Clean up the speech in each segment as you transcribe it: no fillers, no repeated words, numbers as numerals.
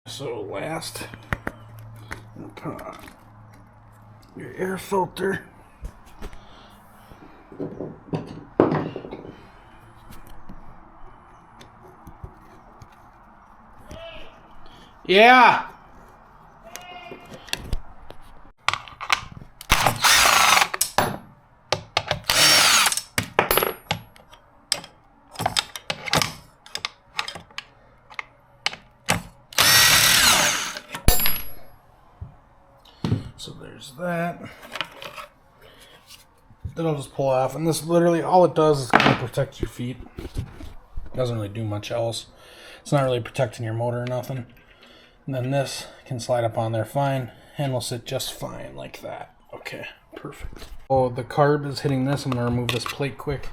So last, put on your air filter. Yeah. So there's that. It'll just pull off, and this literally all it does is kind of protect your feet. It doesn't really do much else. It's not really protecting your motor or nothing. And then this can slide up on there fine, and will sit just fine like that. Okay, perfect. Oh, the carb is hitting this. I'm gonna remove this plate quick.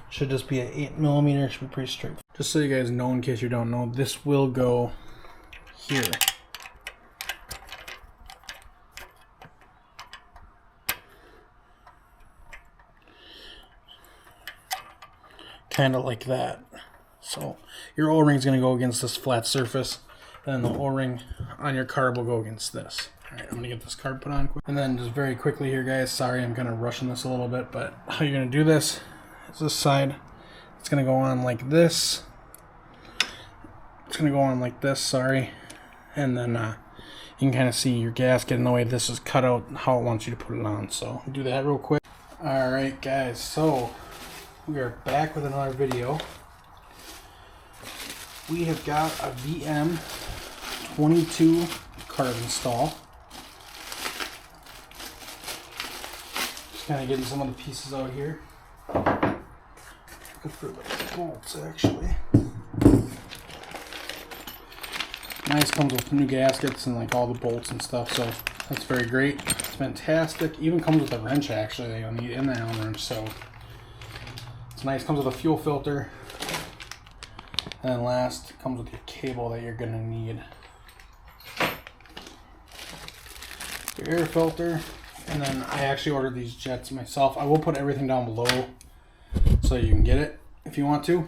Should just be an 8mm. Should be pretty straight. Just so you guys know, in case you don't know, this will go here. Kind of like that. So your O-ring is going to go against this flat surface, and then the O-ring on your carb will go against this. All right, I'm going to get this carb put on quick. And then just very quickly here, guys, sorry I'm kind of rushing this a little bit, but how you're going to do this is this side, it's going to go on like this. It's going to go on like this, sorry. And then you can kind of see your gasket and the way this is cut out, how it wants you to put it on. So do that real quick. All right, guys, so we are back with another video. We have got a VM22 carb install. Just kind of getting some of the pieces out here. Good for the bolts, actually. Nice, comes with new gaskets and like all the bolts and stuff, so that's very great. It's fantastic. Even comes with a wrench, actually, that you'll need in the Allen wrench, so it's nice. Comes with a fuel filter. And then last, comes with your cable that you're gonna need. Your air filter. And then I actually ordered these jets myself. I will put everything down below so you can get it if you want to.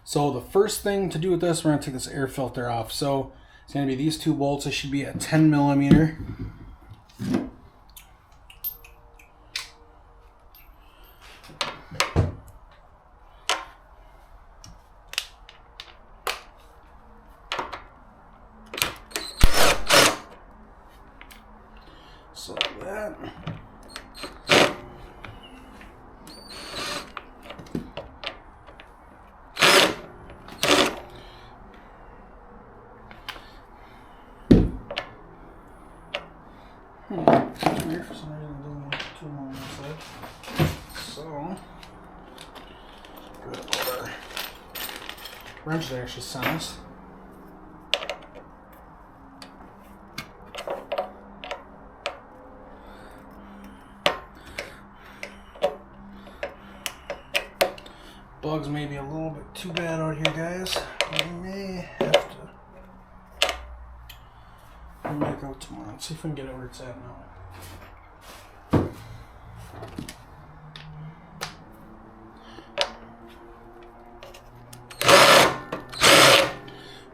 So the first thing to do with this, we're gonna take this air filter off. So it's gonna be these two bolts. It should be a 10mm. So that. Weird for some reason it doesn't look too long inside. So good order. Wrench there actually sounds. Bugs may be a little bit too bad out here, guys. We may have to make out tomorrow. Let's see if we can get it where it's at now.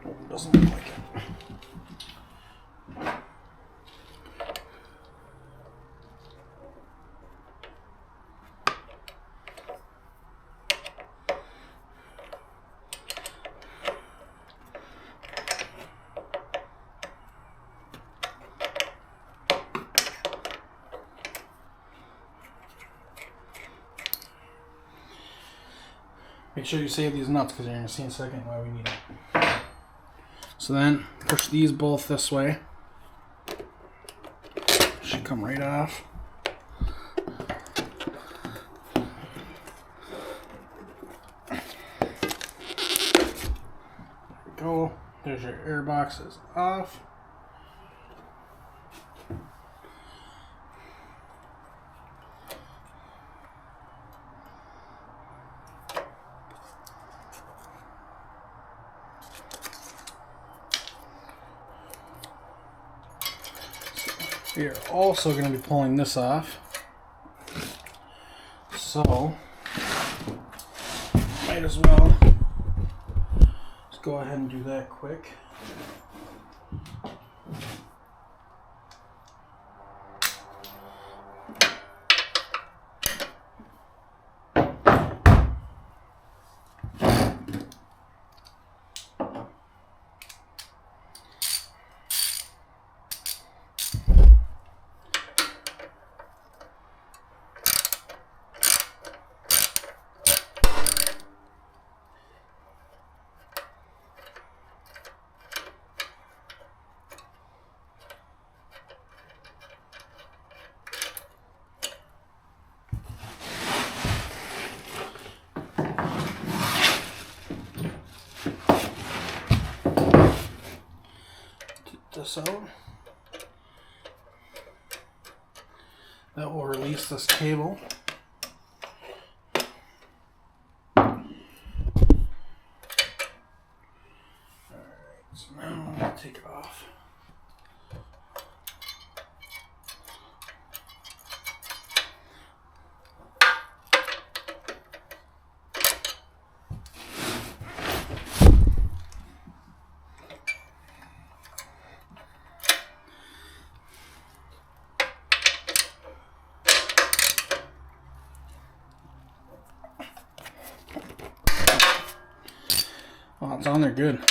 Oh, doesn't look like it. Make sure you save these nuts because you're going to see in a second why we need it. So then push these both this way. Should come right off. There we go. There's your air boxes off. We are also going to be pulling this off. So, might as well just go ahead and do that quick. this out. That will release this cable. Alright, so now I'll take it off. Oh, it's on there good.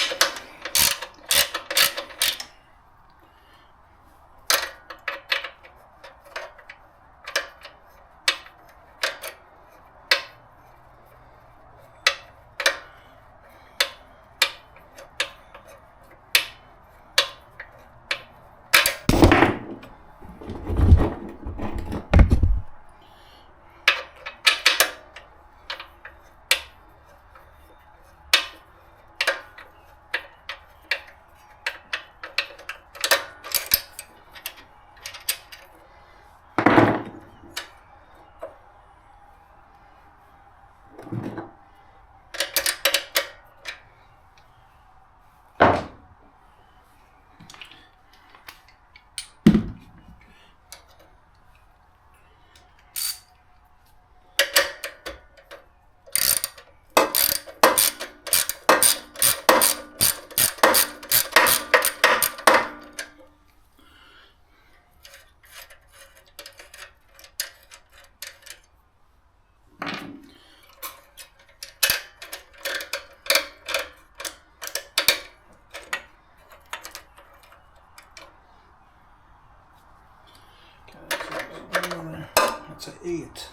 That's an 8.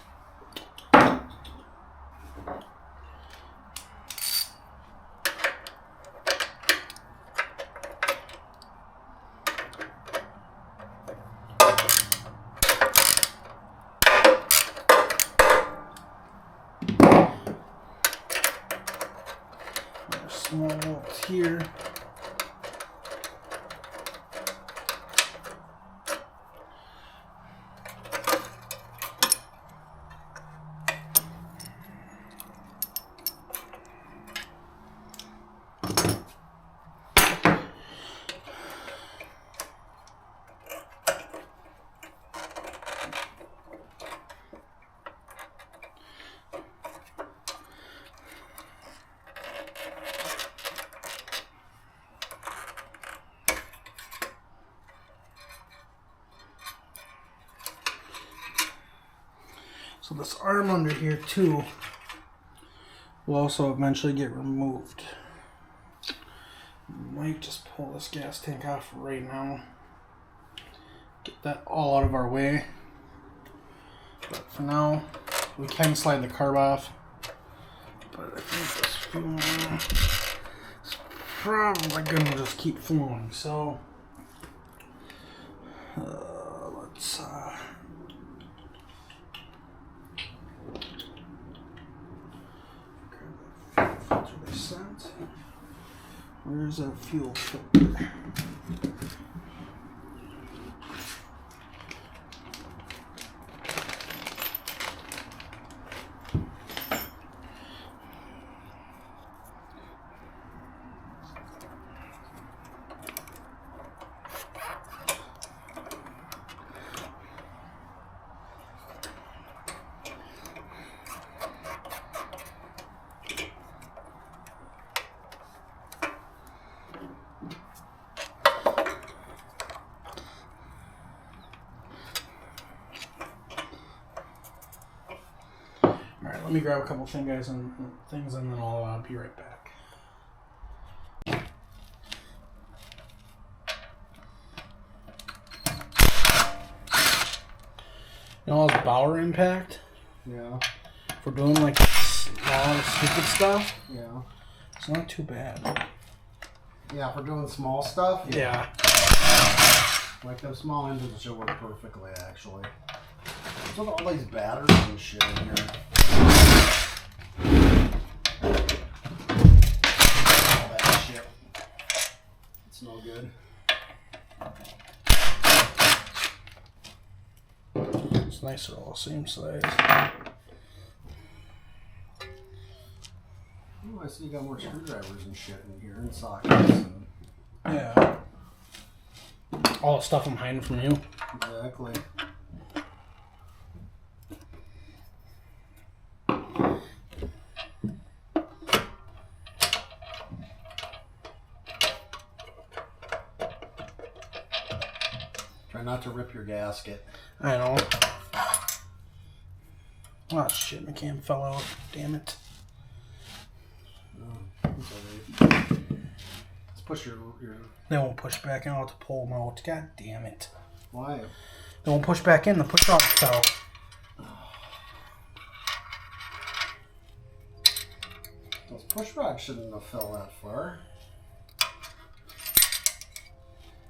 Small bolts here. So this arm under here too will also eventually get removed. Might just pull this gas tank off right now. Get that all out of our way. But for now, we can slide the carb off. But I think this fuel is probably gonna just keep flowing. So let's filter they sent. Where's our fuel filter? Let me grab a couple things and then I'll be right back. You know all this Bauer impact? Yeah. If we're doing like small stupid stuff, Yeah. it's not too bad. Yeah, if we're doing small stuff. Yeah. Like those small engines should work perfectly, actually. What's with all these batteries and shit in here? All that shit. It's no good. It's nice they're all the same size. Oh, I see you got more screwdrivers and shit in here and sockets. And... Yeah. All the stuff I'm hiding from you. Exactly. Try not to rip your gasket. I know. Oh shit, my cam fell out. Damn it. Oh, let's push your... They won't push back in. I'll have to pull them out. God damn it. Why? They won't push back in. The push rod fell. Those push rods shouldn't have fell that far.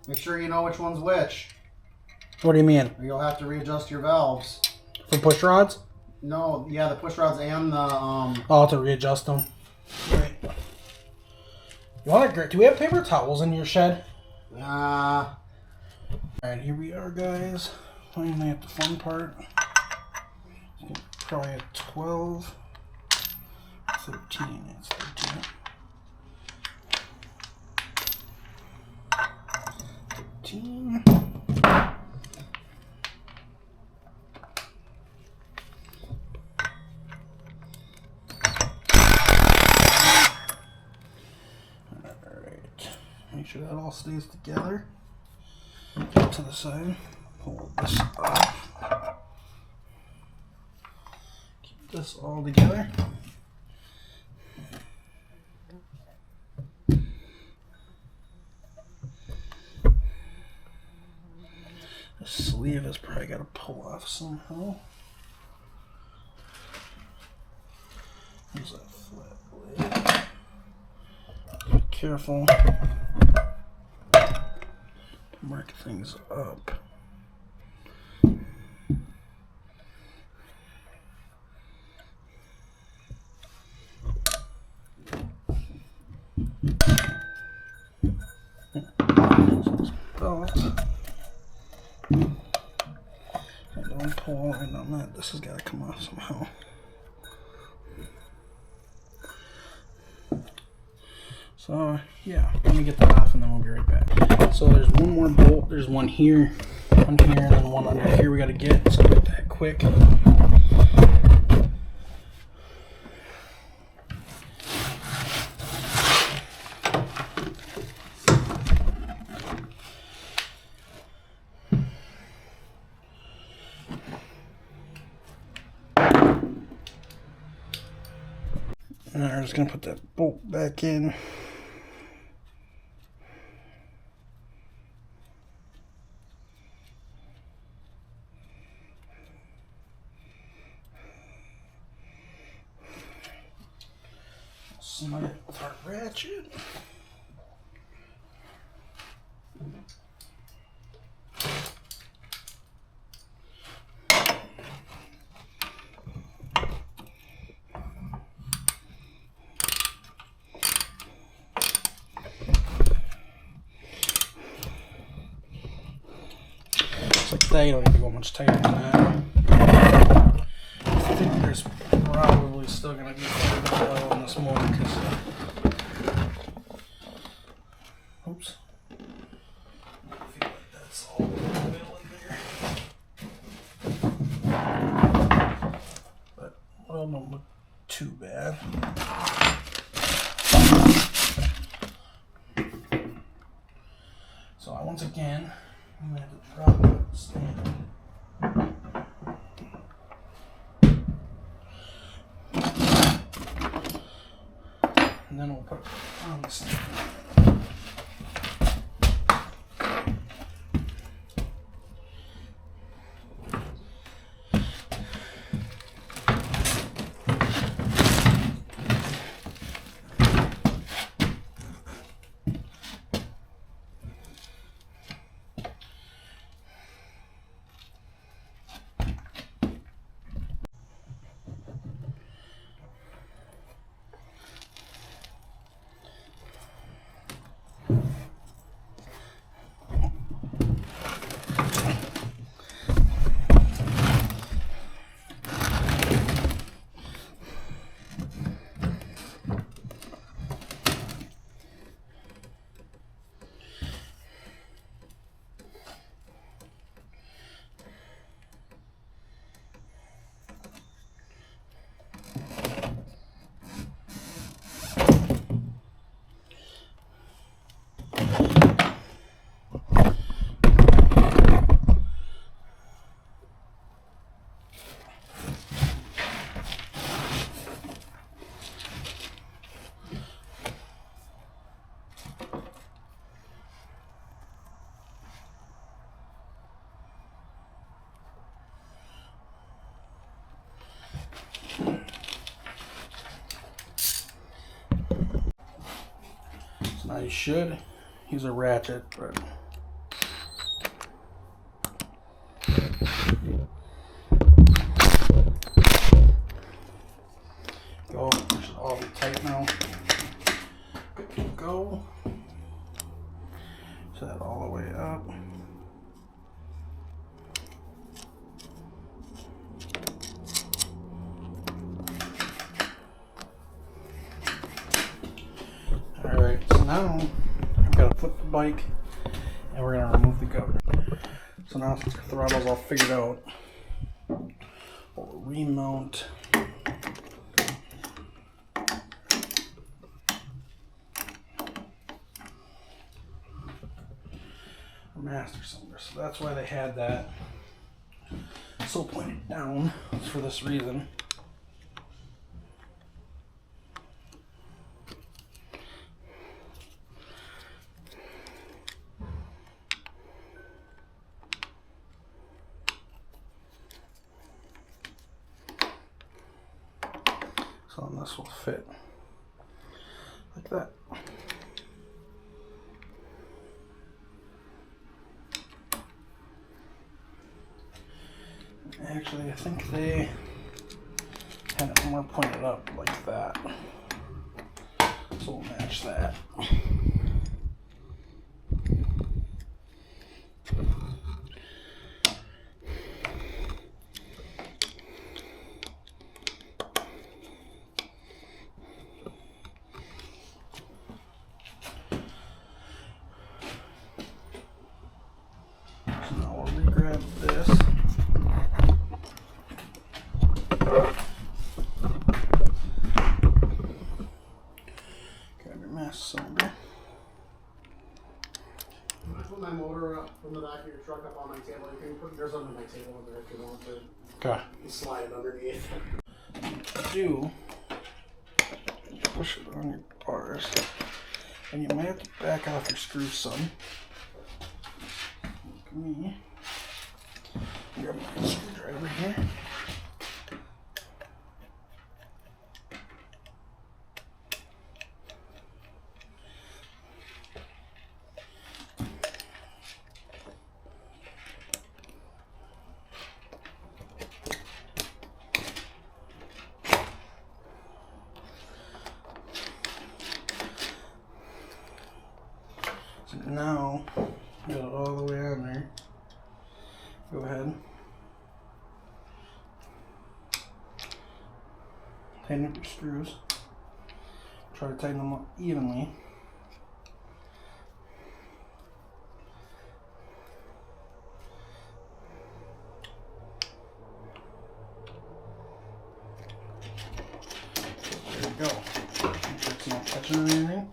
Make sure you know which one's which. What do you mean? Or you'll have to readjust your valves. For push rods? No, yeah, the push rods and the I'll have to readjust them. Right. You want to? Do we have paper towels in your shed? Alright, here we are, guys. Finally at the fun part. Probably at 12, 13. It's 13. 13. Make sure that all stays together. Get to the side. Pull this up. Keep this all together. The sleeve is probably got to pull off somehow. There's that flat blade. Be careful. Mark things up. Belt. Don't pull in on that. This has got to come off somehow. So yeah, let me get that off and then we'll be right back. So there's one more bolt. There's one here, and then one under here we got to get. So I'll get that quick. And I'm just going to put that bolt back in. Snug it with our ratchet. Like that, you don't need to go much tighter than that. I think there's probably still going to be quite a oil in this motor because, oops, I feel like that's all in the middle in there. But oil don't look too bad. So once again, I'm going to have to drop the stand. And then we'll put it on the stand. I should use a ratchet, but go. It should all be tight now. Good to go. Set that all the way up. Alright, so now I've got to flip the bike and we're going to remove the governor. So now since the throttle's all figured out, we'll remount our master cylinder. So that's why they had that so pointed down. It's for this reason. So then this will fit like that. Actually, I think they had it more pointed up like that. So we'll match that. So now we'll re-grab this. Grab your master cylinder. I put my motor up from the back of your truck up on my table. You can put yours under my table in there if you want to. Okay. Slide it underneath. Do push it on your bars, and you might have to back off your screws some. Like me. Grab my screwdriver here. So now, get it all the way on there. Go ahead. Tighten up your screws. Try to tighten them up evenly. So there you go. Make sure it's not touching on anything.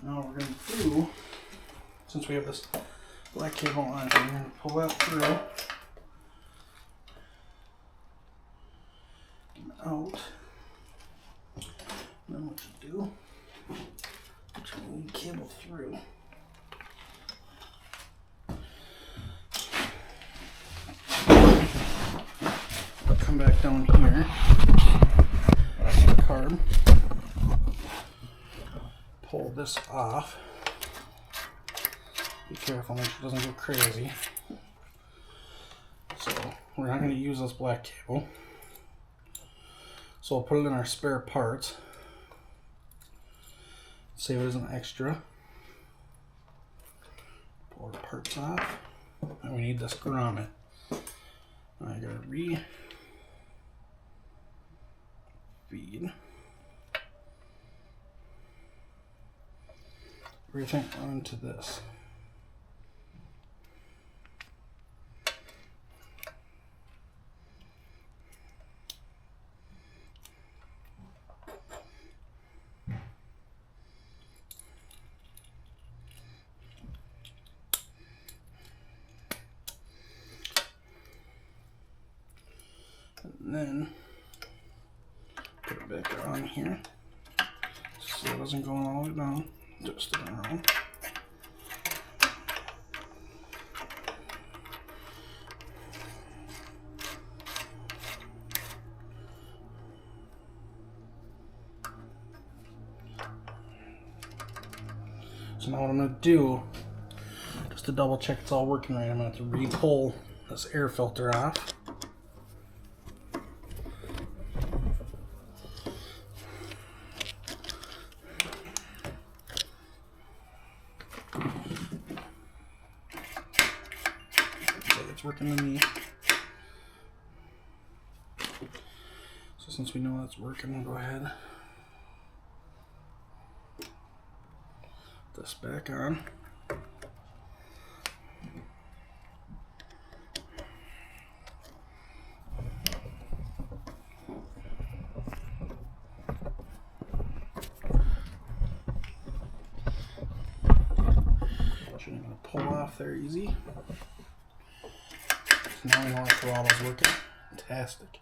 Now what we're going to do, since we have this black cable on here, we're going to pull that through and out. And then what you do, put your lead cable through. Come back down here, carb. Pull this off. Be careful, make sure it doesn't go crazy. So we're not going to use this black cable. So we'll put it in our spare parts. Save it as an extra. Pull our parts off. And we need this grommet. I gotta feed everything onto this. And then put it back on here so it doesn't go all the way down, just around. So now what I'm going to do, just to double check it's all working right, I'm going to have to re-pull this air filter off. So it's working to me. So since we know that's working, we'll go ahead. Put this back on. Shouldn't even pull off there easy. So now we know our throttle's working. Fantastic.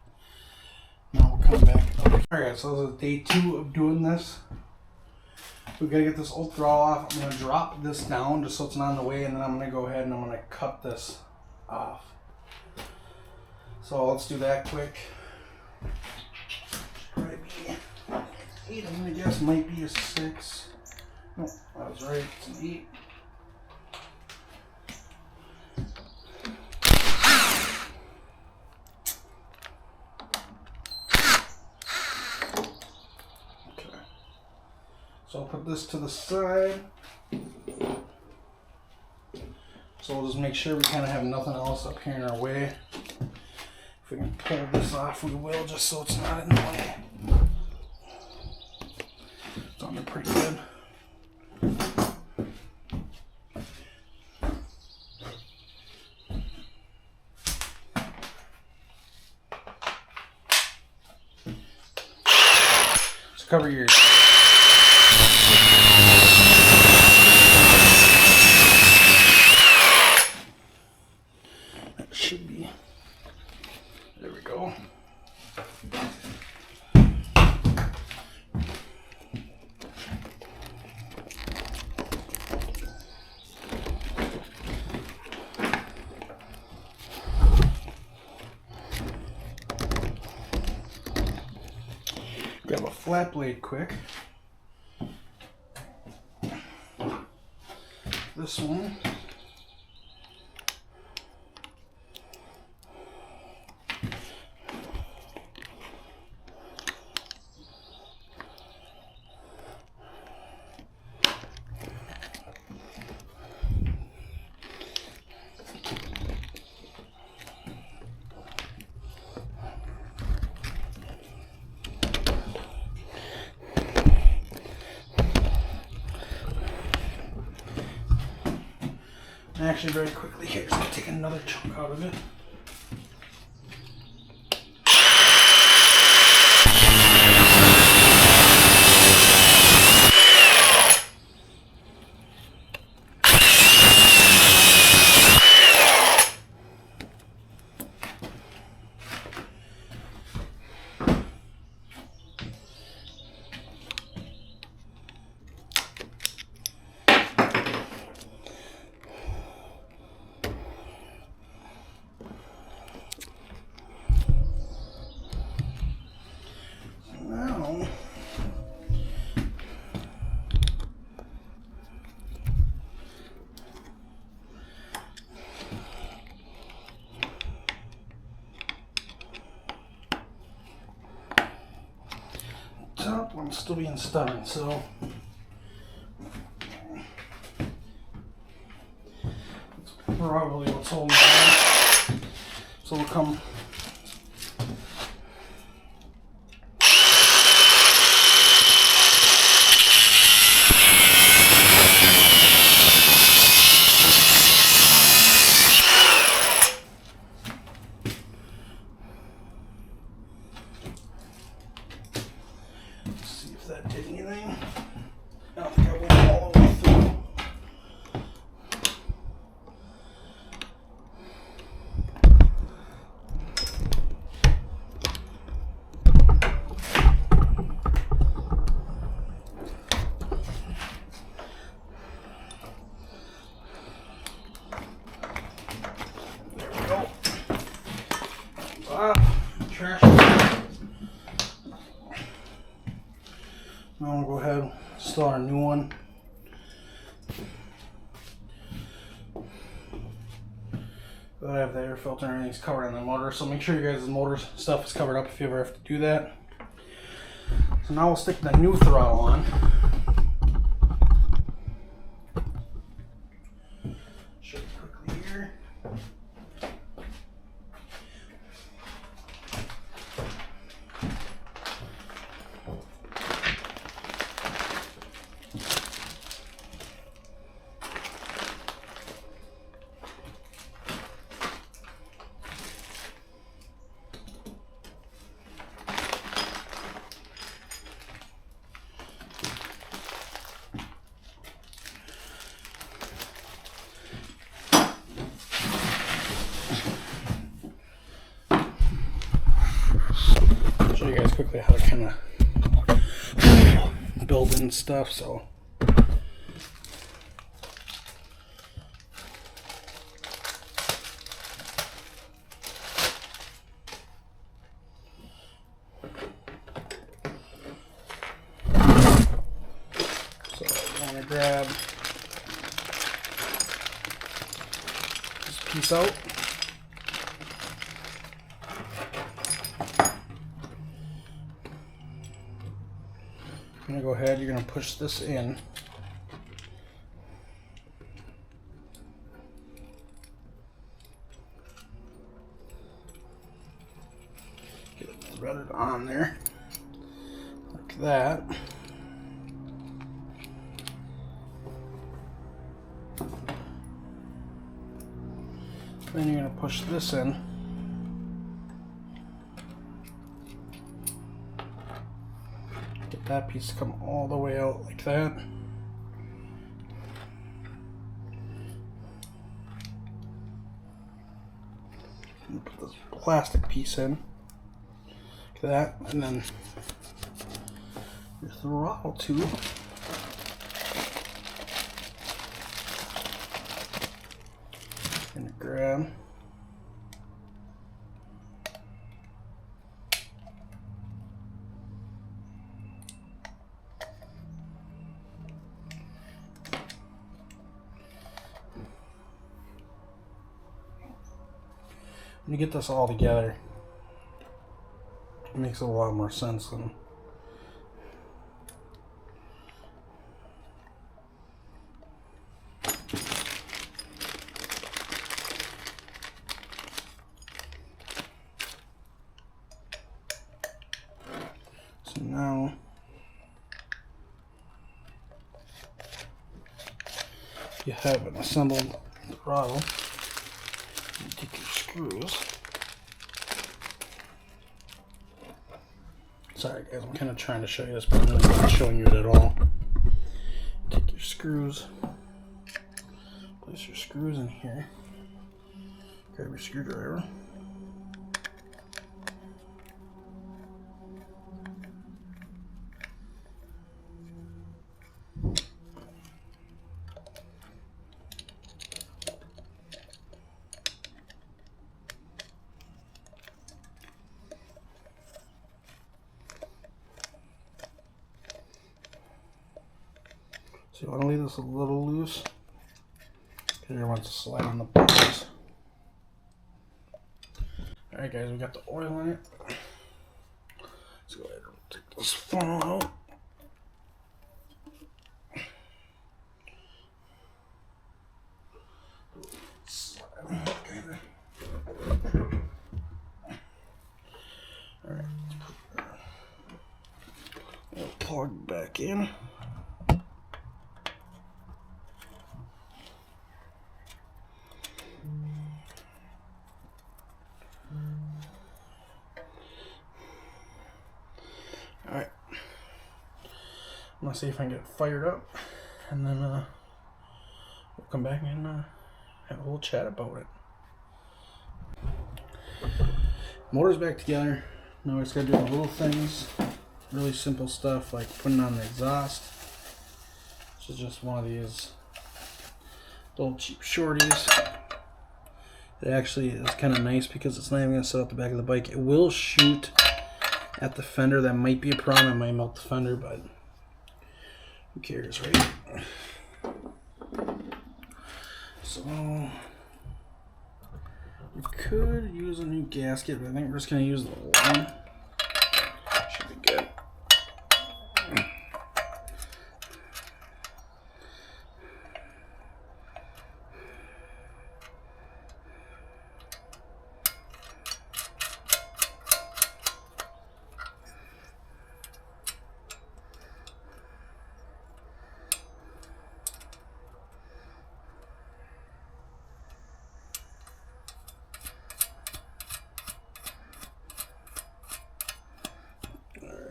Now we'll come back up. Alright, so this is day 2 of doing this. We've got to get this old throttle off. I'm going to drop this down just so it's not in the way, and then I'm going to go ahead and I'm going to cut this off. So let's do that quick. Probably be 8, I'm going to guess, might be a 6. No, I was right, it's an 8. So I'll put this to the side. So we'll just make sure we kind of have nothing else up here in our way. If we can pull this off, we will, just so it's not in the way. It's on there pretty good. So cover your should be. There we go. Grab a flat blade quick. This one. Actually, very quickly here, just gonna take another chunk out of it. Top one's still being stubborn, so that's probably what's holding it down. So we'll come that did anything. I don't think I went all the way through. There we go. Trash. Now we'll go ahead and install our new one. I have the air filter and everything's covered on the motor, so make sure you guys' motor stuff is covered up if you ever have to do that. So now we'll stick the new throttle on. Show you quickly here. Show you guys quickly how to kind of build in stuff. So you want to grab this piece out. You're going to go ahead, you're going to push this in. Get it threaded on there, like that. Then you're going to push this in. Get that piece to come all the way out like that. And put this plastic piece in, like that, and then your throttle tube. And grab. When you get this all together, it makes a lot more sense than so now you have an assembled throttle. You take your screws. Sorry guys, I'm kind of trying to show you this, but I'm really not showing you it at all. Take your screws, place your screws in here, grab your screwdriver. So you want to leave this a little loose because you want to slide on the buttons. Alright guys, we got the oil in it. Let's go ahead and take this funnel out. Alright, we'll plug back in. Alright, I'm gonna see if I can get it fired up, and then we'll come back and have a little chat about it. Motor's back together. Now we just gotta do the little things, really simple stuff like putting on the exhaust. This is just one of these little cheap shorties. It actually is kind of nice because it's not even gonna sit out the back of the bike. It will shoot at the fender. That might be a problem. It might melt the fender, but who cares, right? So You could use a new gasket, but I think we're just going to use the one. Should be good.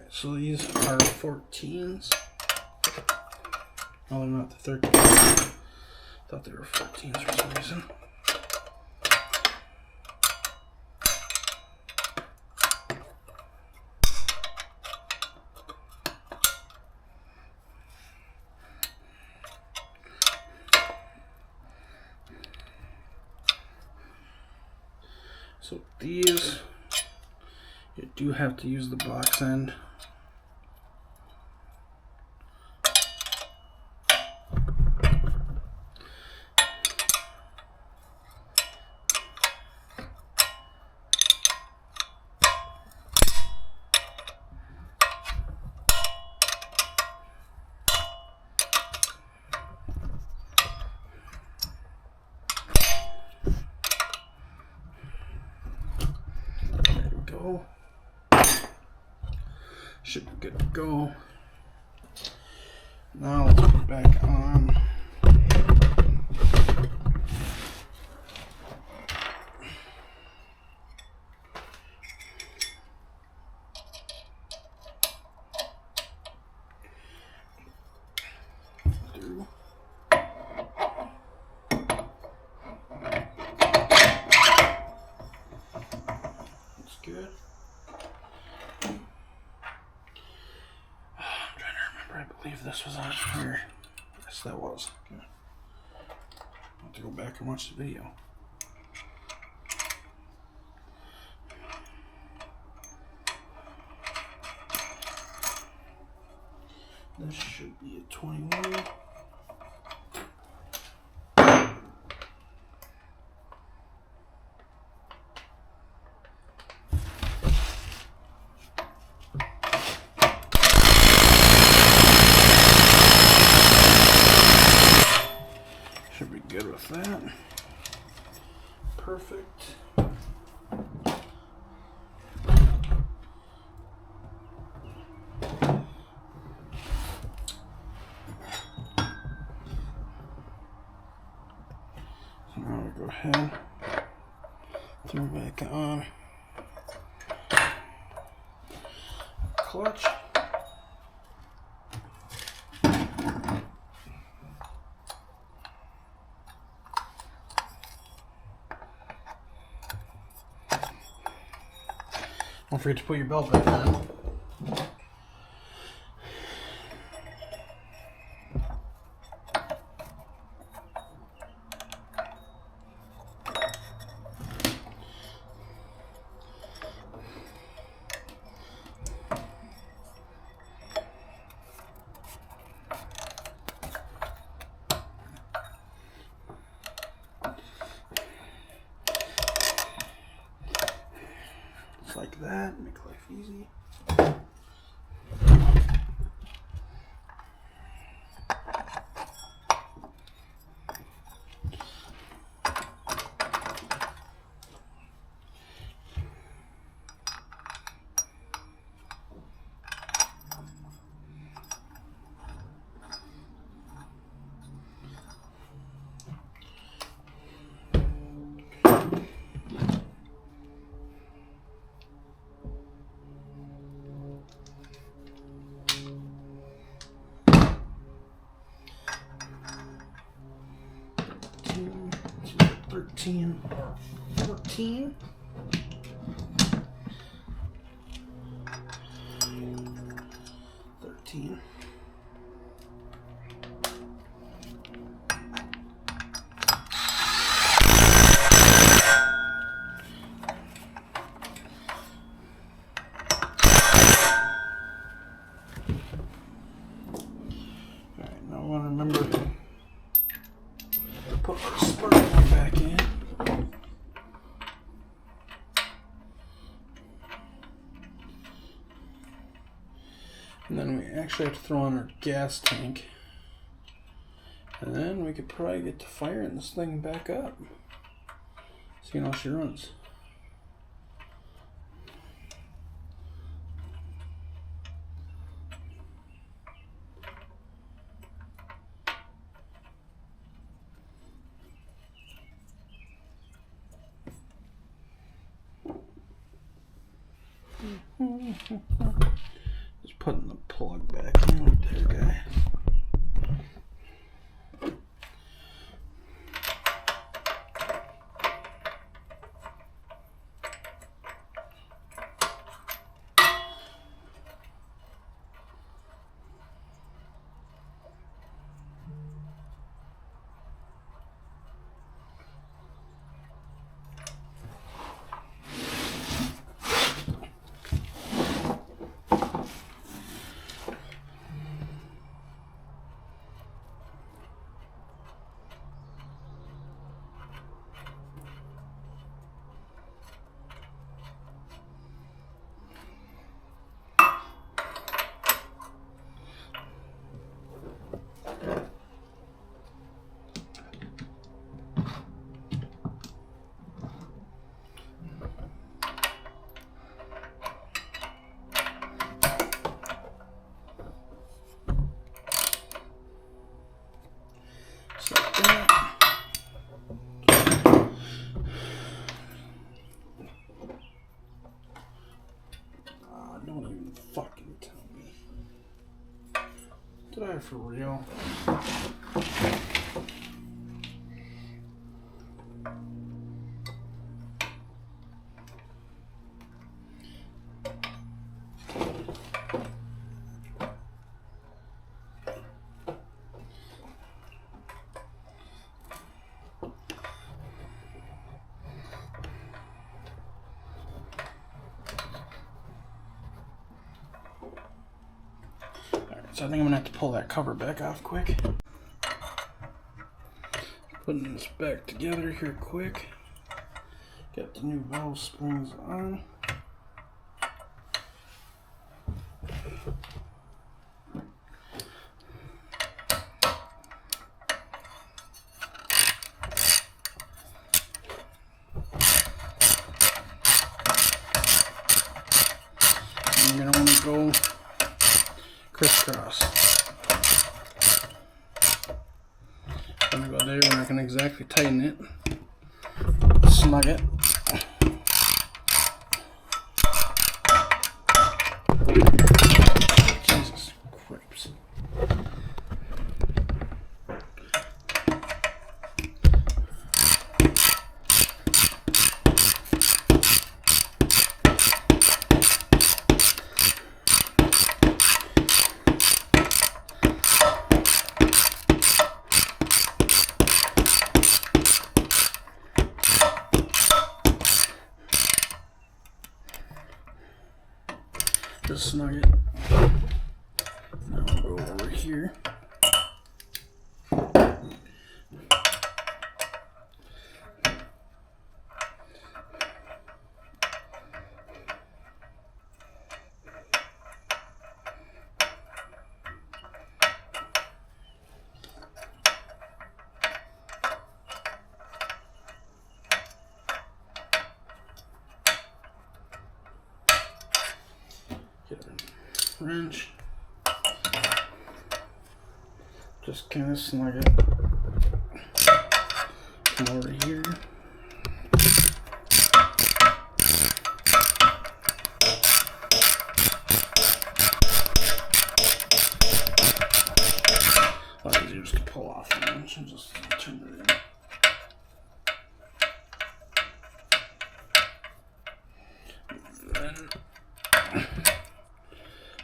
So these are 14s. Oh, they're not the 13s. Thought they were 14s for some reason. So these, you do have to use the box end. Go. Should be good to go. Now let's put it back on. That's good. I believe this was on here. Yes, that was. Good. I'll have to go back and watch the video. This should be a 21. Should be good with that. Perfect. So now we go ahead, throw it back on. Clutch. Don't forget to put your belt back on. Like that, make life easy. Thirteen or 14. Alright, now I want to remember to put our spark plug back in. And then we actually have to throw on our gas tank. And then we could probably get to firing this thing back up. See how she runs. Just putting the plug back in right there, guy. Don't even fucking tell me. Did I for real? So I think I'm gonna have to pull that cover back off quick. Putting this back together here quick. Got the new valve springs on. And you're gonna want to go crisscross. I'm gonna go there, we're not gonna exactly tighten it. Snug it. Jesus Christ. Just snug it. Now we'll go over here. Get a wrench. Just kind of snug it. Come over here. A lot easier just to pull off the wrench and just turn it in.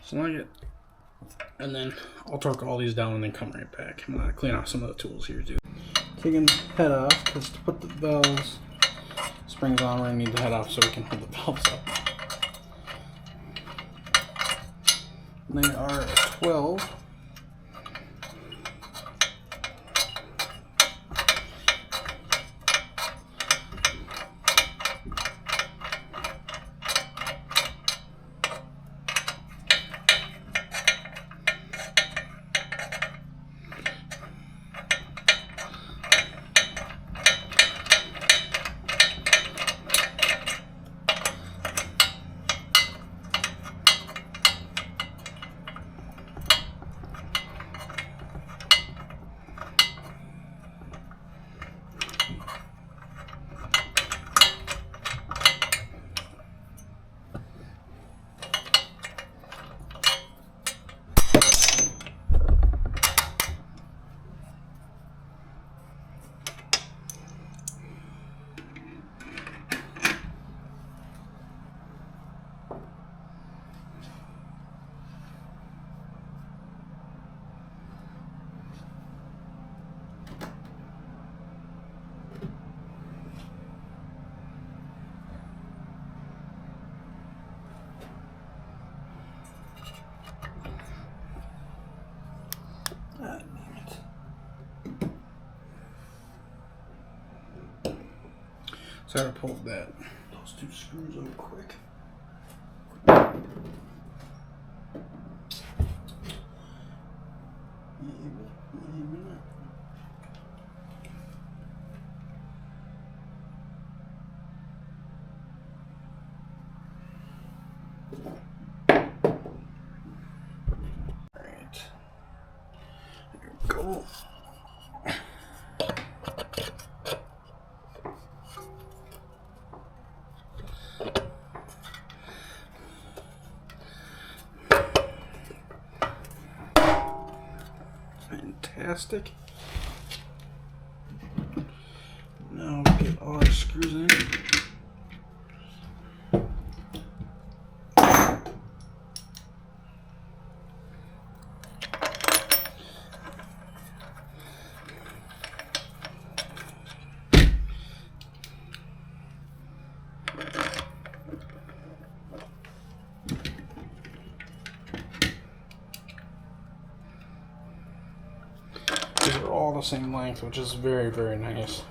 Snug it, and then I'll torque all these down and then come right back. I'm gonna clean off some of the tools here too. Taking the head off, because to put the valves springs on, we're gonna need the head off so we can hold the valves up. And they are a 12. Try to pull those two screws out quick. Alright. There we go. Fantastic. Now we get all our screws in. These are all the same length, which is very, very nice.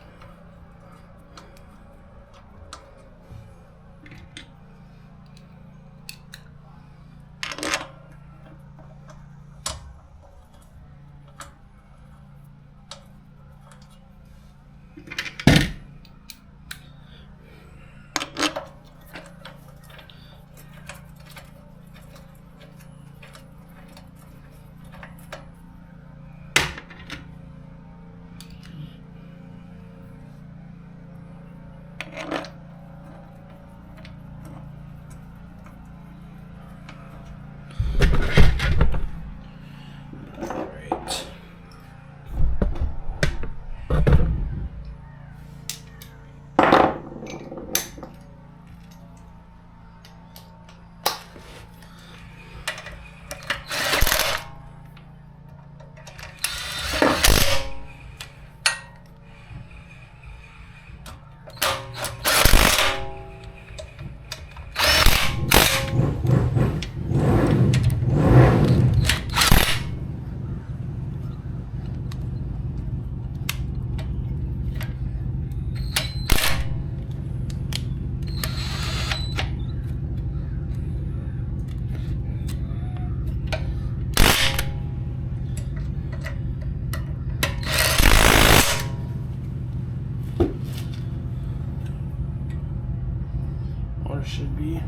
Should be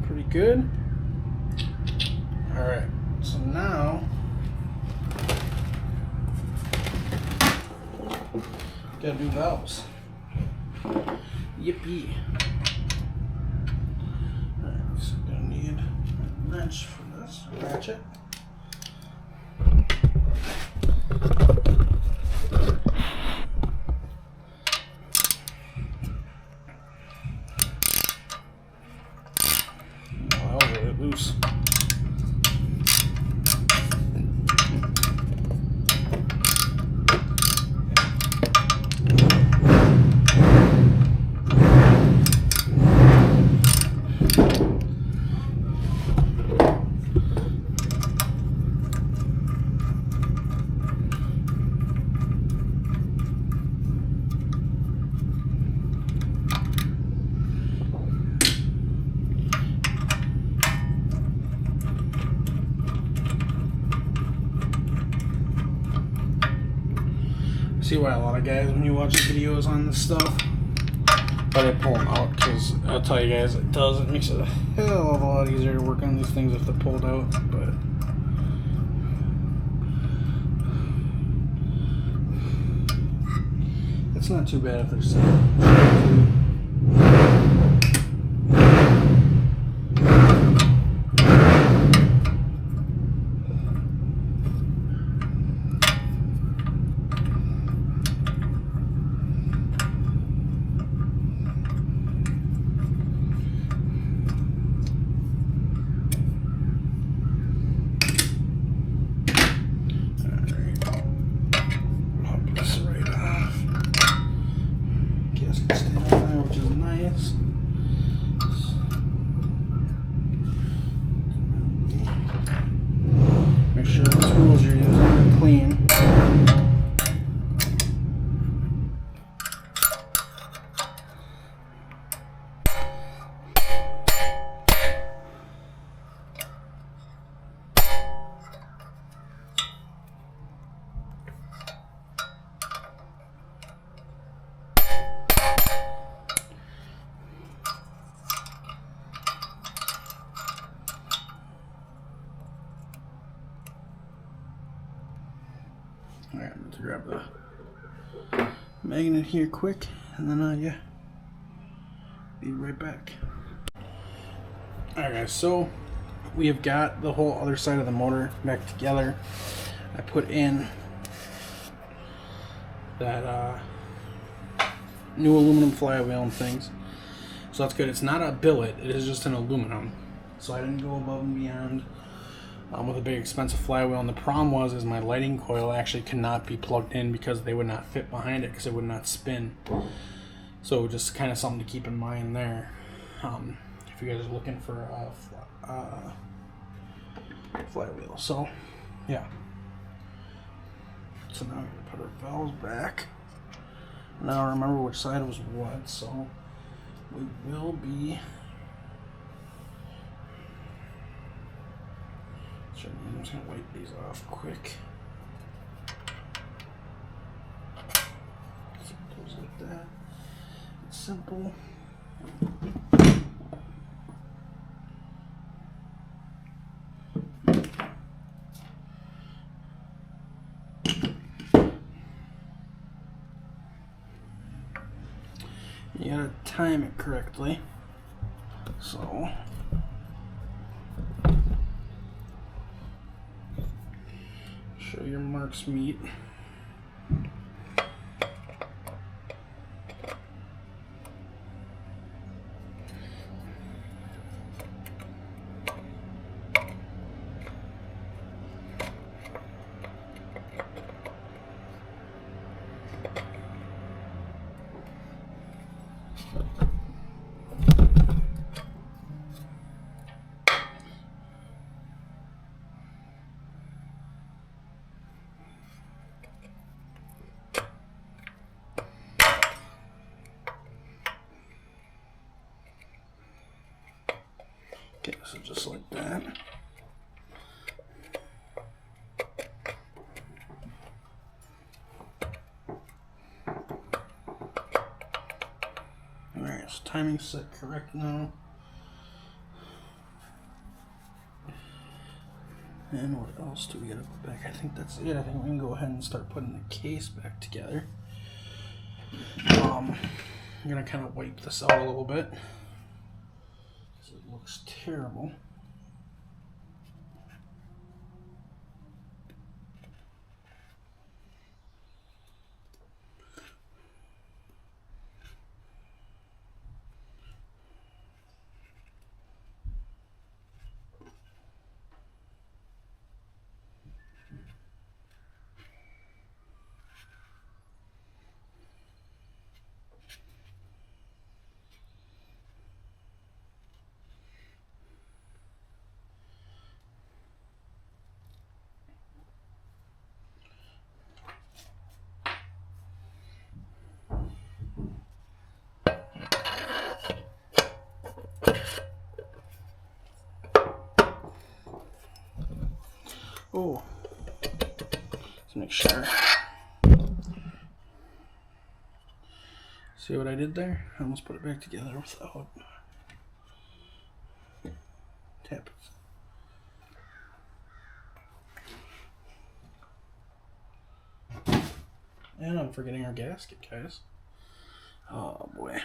pretty good. Alright, so now gotta do valves. Yippee. Alright, so gonna need a wrench for this, a ratchet. Loose. See why a lot of guys, when you watch videos on this stuff, but I pull them out, because I'll tell you guys, it makes it a hell of a lot easier to work on these things if they're pulled out. But it's not too bad if they're set. Stay on the magnet here quick, and then yeah, be right back. Alright guys, so we have got the whole other side of the motor back together. I put in that new aluminum flywheel and things, so that's good. It's not a billet, it is just an aluminum, so I didn't go above and beyond with a big expensive flywheel. And the problem is my lighting coil actually cannot be plugged in because they would not fit behind it because it would not spin. So just kind of something to keep in mind there. If you guys are looking for a flywheel. So yeah. So now we're going to put our valves back. Now remember which side was what, so we will be I'm just going to wipe these off quick. So it goes like that. It's simple. You gotta time it correctly. So show your marks meet. Okay, so just like that. Alright, so timing's set correct now. And what else do we gotta put back? I think that's it. I think we can go ahead and start putting the case back together. I'm gonna kind of wipe this out a little bit because it looks terrible. Oh, let's make sure. See what I did there? I almost put it back together without tap it. And I'm forgetting our gasket, guys. Oh boy.